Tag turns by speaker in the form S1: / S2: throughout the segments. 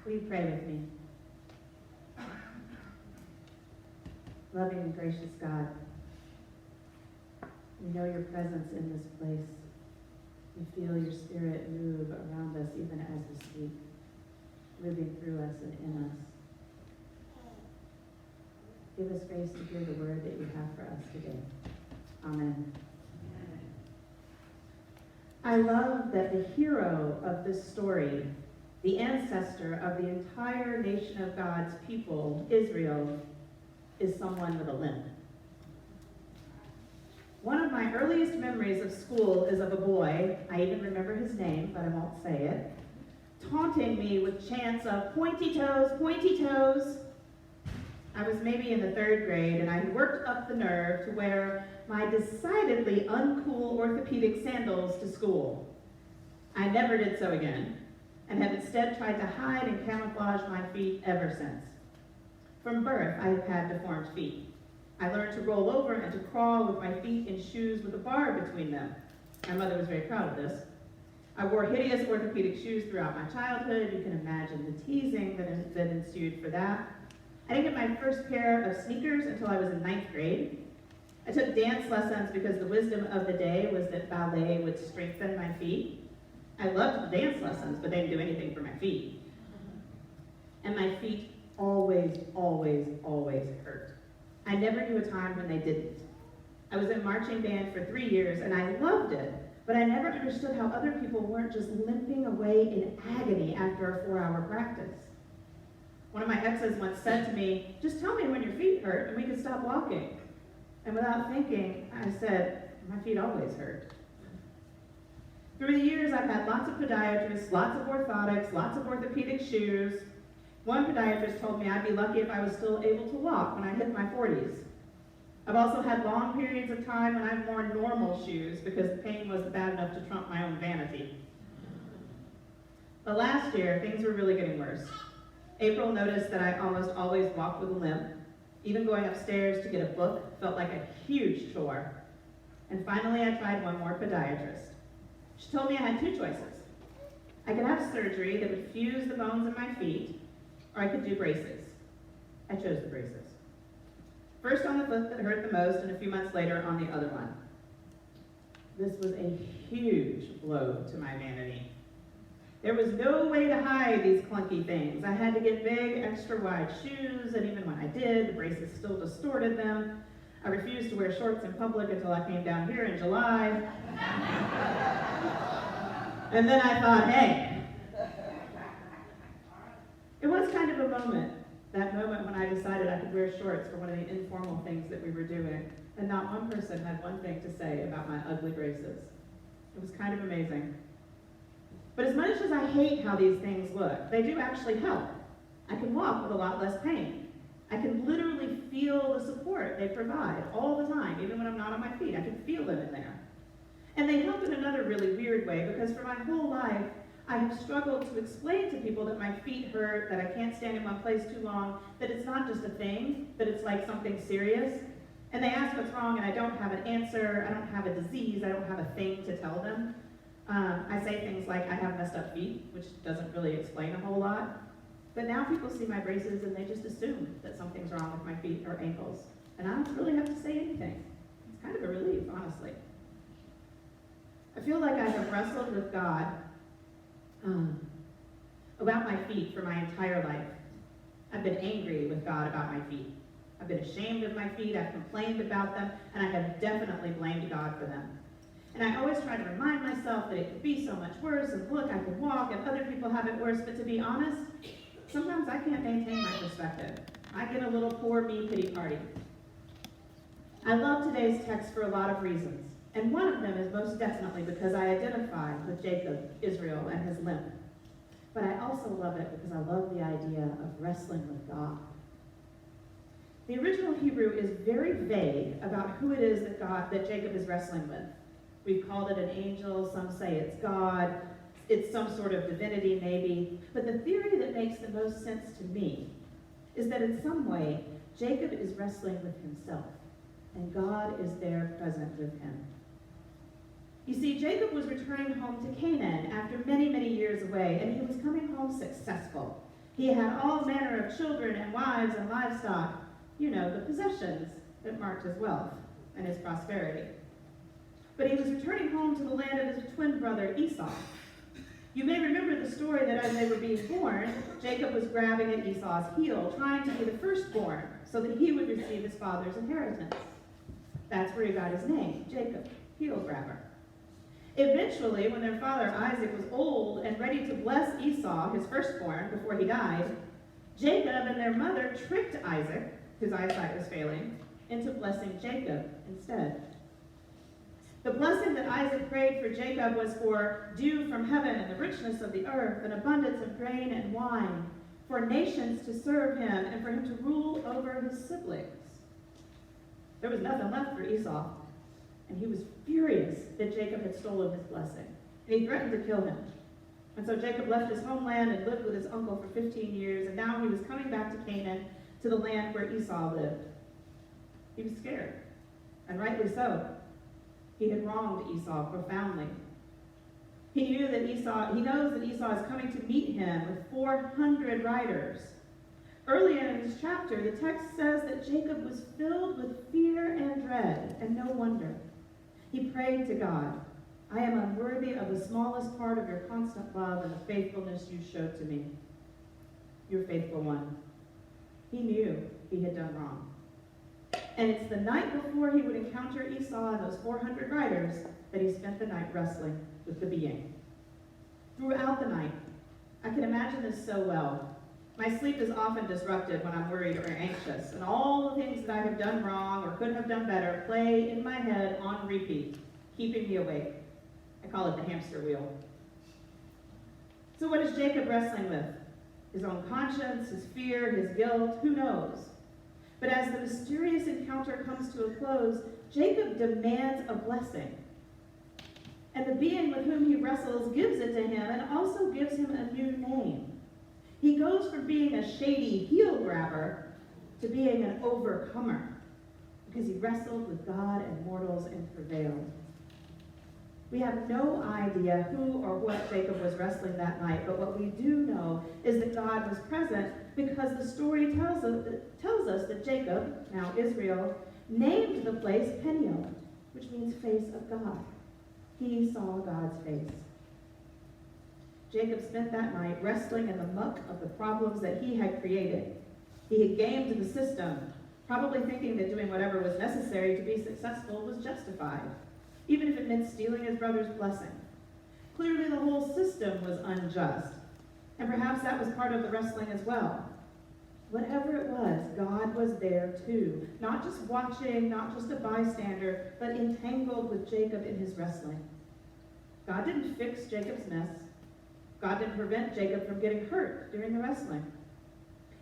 S1: Will you pray with me? Loving and gracious God, we know your presence in this place. We feel your spirit move around us even as we speak, moving through us and in us. Give us grace to hear the word that you have for us today. Amen. I love that the hero of this story, the ancestor of the entire nation of God's people, Israel, is someone with a limp. One of my earliest memories of school is of a boy, I even remember his name, but I won't say it, taunting me with chants of pointy toes, pointy toes. I was maybe in the 3rd grade, and I had worked up the nerve to wear my decidedly uncool orthopedic sandals to school. I never did so again, and have instead tried to hide and camouflage my feet ever since. From birth, I have had deformed feet. I learned to roll over and to crawl with my feet in shoes with a bar between them. My mother was very proud of this. I wore hideous orthopedic shoes throughout my childhood. You can imagine the teasing that ensued for that. I didn't get my first pair of sneakers until I was in 9th grade. I took dance lessons because the wisdom of the day was that ballet would strengthen my feet. I loved the dance lessons, but they didn't do anything for my feet. And my feet always, always, always hurt. I never knew a time when they didn't. I was in marching band for 3 years, and I loved it, but I never understood how other people weren't just limping away in agony after a 4-hour practice. One of my exes once said to me, "Just tell me when your feet hurt, and we can stop walking." And without thinking, I said, "My feet always hurt." Through the years, I've had lots of podiatrists, lots of orthotics, lots of orthopedic shoes. One podiatrist told me I'd be lucky if I was still able to walk when I hit my 40s. I've also had long periods of time when I've worn normal shoes because the pain wasn't bad enough to trump my own vanity. But last year, things were really getting worse. April noticed that I almost always walked with a limp. Even going upstairs to get a book felt like a huge chore. And finally, I tried one more podiatrist. She told me I had 2 choices. I could have surgery that would fuse the bones in my feet, or I could do braces. I chose the braces. First on the foot that hurt the most, and a few months later on the other one. This was a huge blow to my vanity. There was no way to hide these clunky things. I had to get big, extra wide shoes, and even when I did, the braces still distorted them. I refused to wear shorts in public until I came down here in July. And then I thought, hey. It was kind of a moment, that moment when I decided I could wear shorts for one of the informal things that we were doing, and not one person had one thing to say about my ugly braces. It was kind of amazing. But as much as I hate how these things look, they do actually help. I can walk with a lot less pain. I can literally feel the support they provide all the time, even when I'm not on my feet. I can feel them in there. And they help in another really weird way, because for my whole life, I have struggled to explain to people that my feet hurt, that I can't stand in one place too long, that it's not just a thing, that it's like something serious. And they ask what's wrong, and I don't have an answer, I don't have a disease, I don't have a thing to tell them. I say things like I have messed up feet, which doesn't really explain a whole lot. But now people see my braces and they just assume that something's wrong with my feet or ankles. And I don't really have to say anything. It's kind of a relief, honestly. I feel like I have wrestled with God about my feet for my entire life. I've been angry with God about my feet. I've been ashamed of my feet, I've complained about them, and I have definitely blamed God for them. And I always try to remind myself that it could be so much worse, and look, I can walk, and other people have it worse, but to be honest, sometimes I can't maintain my perspective. I get a little poor me pity party. I love today's text for a lot of reasons, and one of them is most definitely because I identify with Jacob, Israel, and his limp. But I also love it because I love the idea of wrestling with God. The original Hebrew is very vague about who it is that Jacob is wrestling with. We've called it an angel, some say it's God, it's some sort of divinity maybe, but the theory that makes the most sense to me is that in some way, Jacob is wrestling with himself, and God is there present with him. You see, Jacob was returning home to Canaan after many, many years away, and he was coming home successful. He had all manner of children and wives and livestock, the possessions that marked his wealth and his prosperity. But he was returning home to the land of his twin brother Esau. You may remember the story that as they were being born, Jacob was grabbing at Esau's heel, trying to be the firstborn, so that he would receive his father's inheritance. That's where he got his name, Jacob, heel grabber. Eventually, when their father Isaac was old and ready to bless Esau, his firstborn, before he died, Jacob and their mother tricked Isaac, whose eyesight was failing, into blessing Jacob instead. The blessing that Isaac prayed for Jacob was for dew from heaven and the richness of the earth, an abundance of grain and wine, for nations to serve him, and for him to rule over his siblings. There was nothing left for Esau, and he was furious that Jacob had stolen his blessing, and he threatened to kill him. And so Jacob left his homeland and lived with his uncle for 15 years, and now he was coming back to Canaan, to the land where Esau lived. He was scared, and rightly so. He had wronged Esau profoundly. He knows that Esau is coming to meet him with 400 riders. Earlier in this chapter, the text says that Jacob was filled with fear and dread, and no wonder. He prayed to God, "I am unworthy of the smallest part of your constant love and the faithfulness you showed to me. Your faithful one." He knew he had done wrong. And it's the night before he would encounter Esau and those 400 riders that he spent the night wrestling with the being. Throughout the night, I can imagine this so well. My sleep is often disrupted when I'm worried or anxious, and all the things that I have done wrong or could have done better play in my head on repeat, keeping me awake. I call it the hamster wheel. So what is Jacob wrestling with? His own conscience, his fear, his guilt, who knows? But as the mysterious encounter comes to a close, Jacob demands a blessing. And the being with whom he wrestles gives it to him and also gives him a new name. He goes from being a shady heel grabber to being an overcomer because he wrestled with God and mortals and prevailed. We have no idea who or what Jacob was wrestling that night, but what we do know is that God was present because the story tells us that Jacob, now Israel, named the place Peniel, which means face of God. He saw God's face. Jacob spent that night wrestling in the muck of the problems that he had created. He had gamed the system, probably thinking that doing whatever was necessary to be successful was justified, even if it meant stealing his brother's blessing. Clearly the whole system was unjust, and perhaps that was part of the wrestling as well. Whatever it was, God was there too, not just watching, not just a bystander, but entangled with Jacob in his wrestling. God didn't fix Jacob's mess. God didn't prevent Jacob from getting hurt during the wrestling.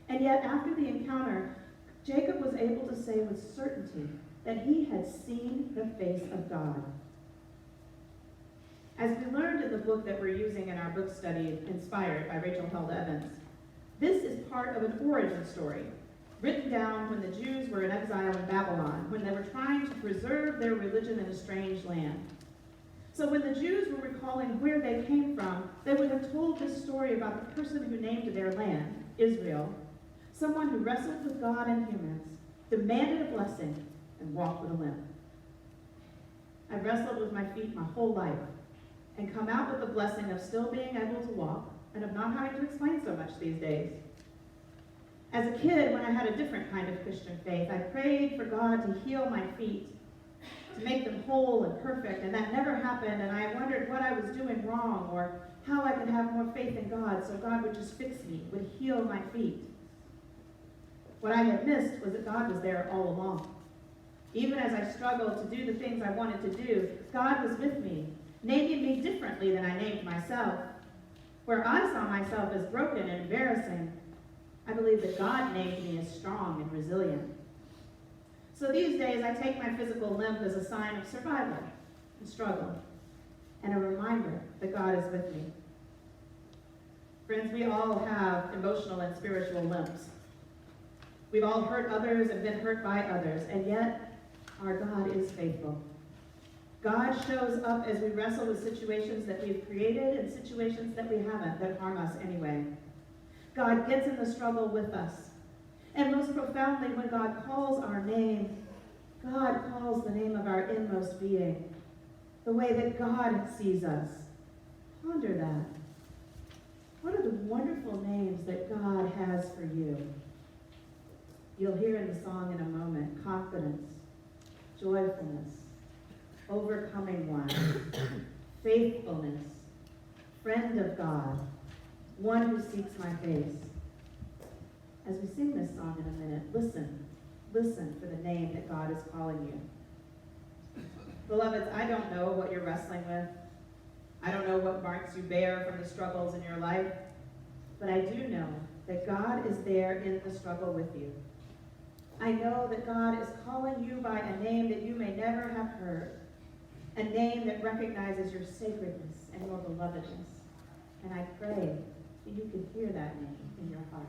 S1: And yet, after the encounter, Jacob was able to say with certainty that he had seen the face of God. As we learned in the book that we're using in our book study, Inspired by Rachel Held Evans, this is part of an origin story written down when the Jews were in exile in Babylon, when they were trying to preserve their religion in a strange land. So when the Jews were recalling where they came from, they would have told this story about the person who named their land, Israel, someone who wrestled with God and humans, demanded a blessing, and walked with a limp. I've wrestled with my feet my whole life, and come out with the blessing of still being able to walk, and of not having to explain so much these days. As a kid, when I had a different kind of Christian faith, I prayed for God to heal my feet, to make them whole and perfect, and that never happened, and I wondered what I was doing wrong, or how I could have more faith in God so God would just fix me, would heal my feet. What I had missed was that God was there all along. Even as I struggled to do the things I wanted to do, God was with me, naming me differently than I named myself. Where I saw myself as broken and embarrassing, I believe that God named me as strong and resilient. So these days, I take my physical limp as a sign of survival and struggle, and a reminder that God is with me. Friends, we all have emotional and spiritual limps. We've all hurt others and been hurt by others, and yet our God is faithful. God shows up as we wrestle with situations that we've created and situations that we haven't that harm us anyway. God gets in the struggle with us. And most profoundly, when God calls our name, God calls the name of our inmost being, the way that God sees us. Ponder that. What are the wonderful names that God has for you? You'll hear in the song in a moment: confidence, joyfulness, overcoming one, faithfulness, friend of God, one who seeks my face. As we sing this song in a minute, listen for the name that God is calling you. Beloveds, I don't know what you're wrestling with. I don't know what marks you bear from the struggles in your life, but I do know that God is there in the struggle with you. I know that God is calling you by a name that you may never have heard, a name that recognizes your sacredness and your belovedness. And I pray that you can hear that name in your heart.